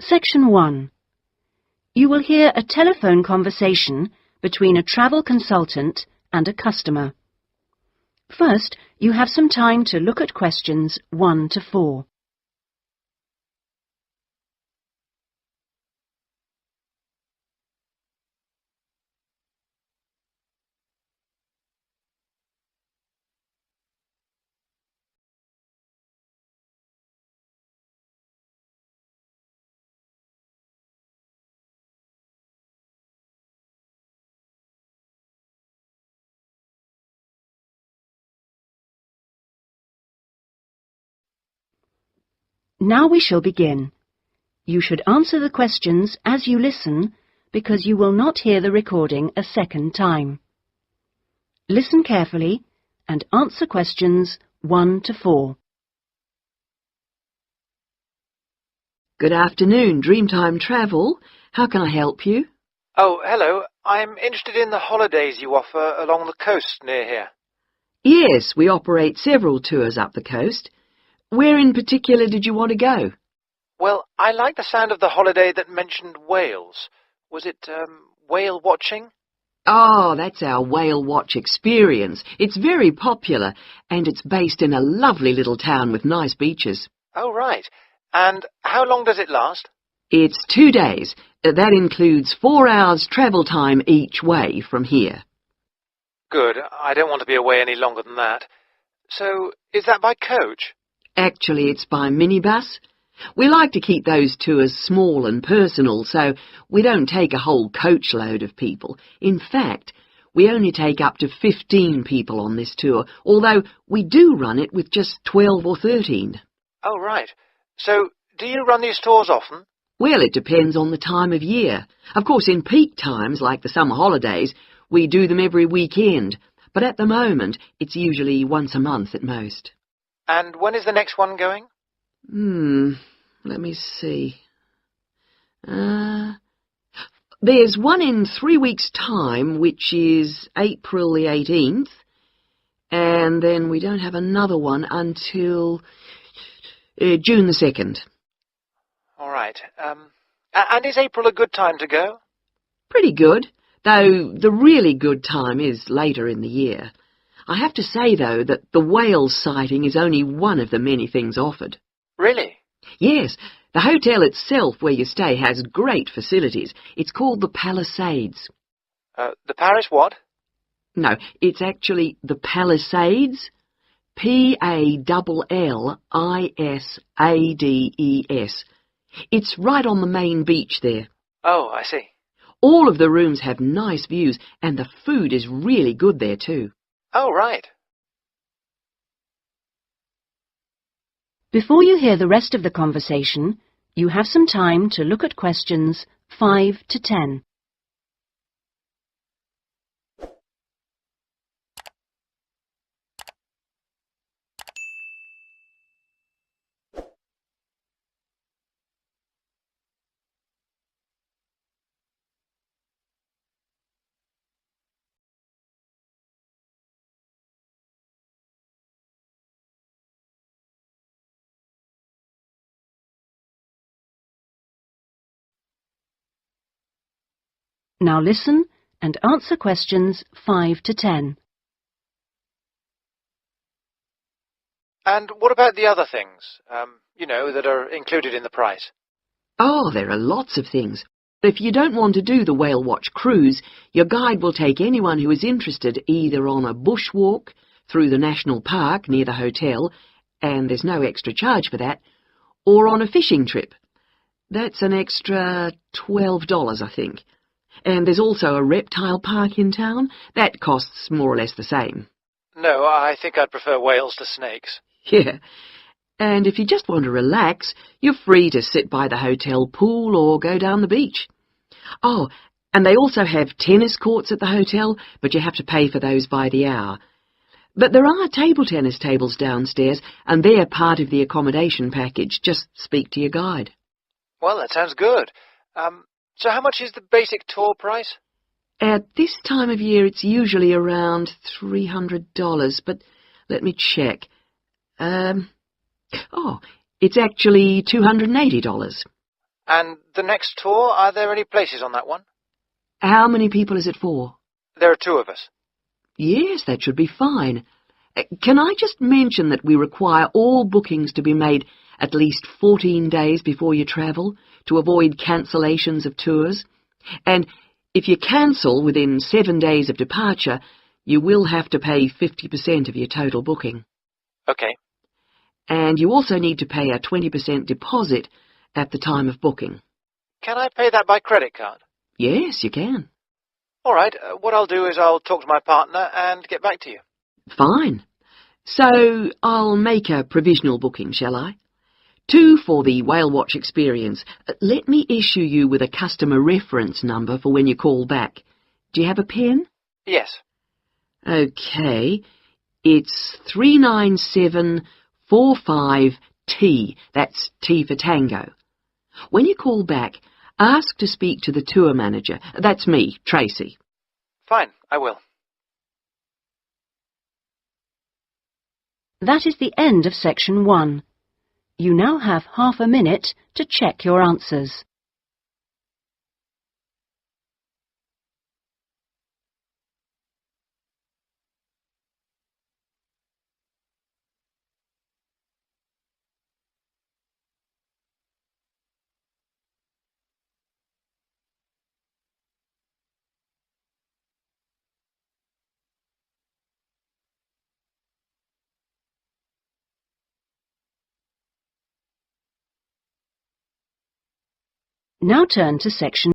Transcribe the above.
Section 1. You will hear a telephone conversation between a travel consultant and a customer. First, you have some time to look at questions 1 to 4. Now we shall begin. You should answer the questions as you listen because you will not hear the recording a second time. Listen carefully and answer questions 1 to 4. Good afternoon, Dreamtime Travel. How can I help you? Oh, hello. I'm interested in the holidays you offer along the coast near here. Yes, we operate several tours up the coast. Where in particular did you want to go? Well, I like the sound of the holiday that mentioned whales. Was it, whale watching? Oh, that's our Whale Watch experience. It's very popular, and it's based in a lovely little town with nice beaches. Oh, right. And how long does it last? It's 2 days. That includes 4 hours travel time each way from here. Good. I don't want to be away any longer than that. So, is that by coach? Actually, it's by minibus. We like to keep those tours small and personal, so we don't take a whole coachload of people. In fact, we only take up to 15 people on this tour, although we do run it with just 12 or 13. Oh, right. So, do you run these tours often? Well, it depends on the time of year. Of course, in peak times, like the summer holidays, we do them every weekend, but at the moment, it's usually once a month at most. And when is the next one going? Let me see. There's one in 3 weeks' time, which is April the 18th, and then we don't have another one until June the 2nd. All right. And is April a good time to go? Pretty good, though the really good time is later in the year. I have to say, though, that the whale sighting is only one of the many things offered. Really? Yes, the hotel itself where you stay has great facilities. It's called the Palisades. The Paris what? No, it's actually the Palisades. Palisades. It's right on the main beach there. Oh, I see. All of the rooms have nice views, and the food is really good there too. Oh, right. Before you hear the rest of the conversation, you have some time to look at questions 5 to 10. Now listen and answer questions 5 to 10. And what about the other things, that are included in the price? Oh, there are lots of things. If you don't want to do the Whale Watch cruise, your guide will take anyone who is interested either on a bushwalk through the national park near the hotel, and there's no extra charge for that, or on a fishing trip. That's an extra $12, I think. And there's also a reptile park in town. That costs more or less the same. No, I think I'd prefer whales to snakes. Yeah. And if you just want to relax, you're free to sit by the hotel pool or go down the beach. Oh, and they also have tennis courts at the hotel, but you have to pay for those by the hour. But there are table tennis tables downstairs, and they're part of the accommodation package. Just speak to your guide. Well, that sounds good. So how much is the basic tour price? At this time of year, it's usually around $300, but let me check. It's actually $280. And the next tour, are there any places on that one? How many people is it for? There are 2 of us. Yes, that should be fine. Can I just mention that we require all bookings to be made at least 14 days before you travel to avoid cancellations of tours? And if you cancel within 7 days of departure, you will have to pay 50% of your total booking. Okay. And you also need to pay a 20% deposit at the time of booking. Can I pay that by credit card? Yes, you can. All right, what I'll do is I'll talk to my partner and get back to you. Fine. So I'll make a provisional booking, shall I? 2 for the whale watch experience. Let me issue you with a customer reference number for when you call back. Do you have a pen? Yes. Okay. It's 39745T. That's T for Tango. When you call back, ask to speak to the tour manager. That's me, Tracy. Fine, I will. That is the end of section 1. You now have half a minute to check your answers. Now turn to section